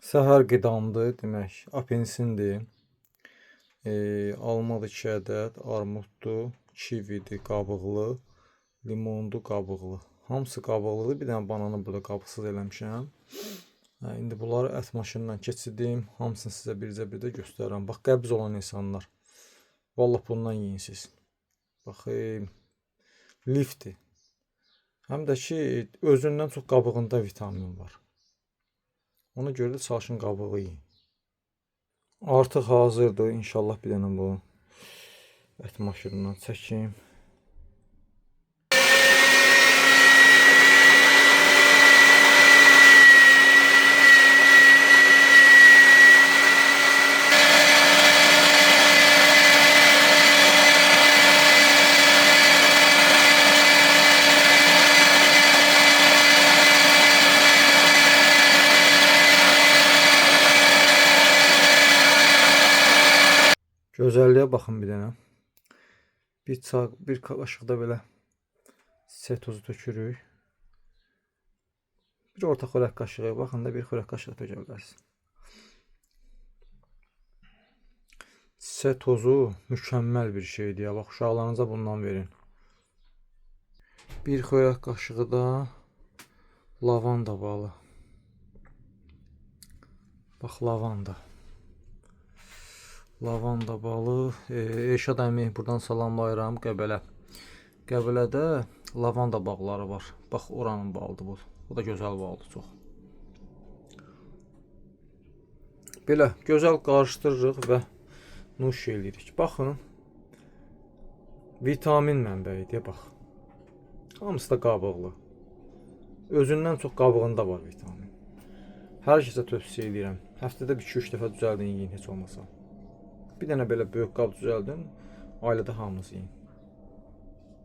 Səhər qidamdır, demək, apelsindir, almadır 2 ədəd, armuddur, kividir qabıqlı, limondur qabıqlı. Hamısı qabıqlıdır, bir dənə bananı burada qabıqsız eləmişəm. İndi bunları ət maşınından keçirdim, hamısını sizə bircə göstərirəm. Bax, qəbz olan insanlar, vallahi bundan yiyin siz. Baxın, lifdir. Həm də ki, özündən çox qabığında vitamin var. Ona görə də çalışın qabığı yiyin. Artıq hazırdır. İnşallah bir dənə bu ət maşınından çəkim. Gözəlliyə baxın bir dənə. Bir qaşıq da belə çiçək tozu tökürük. Bir orta xörək qaşığı, baxın da bir xörək qaşığı tökə bilərsiniz. Çiçək tozu mükəmməl bir şeydir ya. Bax, uşaqlarınıza bundan verin. Bir xörək qaşığı da lavanda balı. Bax, lavanda. Lavanda balı. Eşad əmi buradan salamlayıram, Qəbələ. Qəbələdə lavanda bağları var. Bax, oranın balıdır bu. Bu da gözəl balıdır çox. Belə gözəl qarışdırırıq və nuş eləyirik. Baxın, vitamin mənbəyidir, bax. Hamısı da qabıqlı. Özündən çox qabığında var vitamin. Hər kəsə tövsiyə edirəm. Həftədə 2-3 dəfə düzəldin yiyin, heç olmasa. Bir dənə belə böyük qab düzəldin, ailədə hamınız yiyin.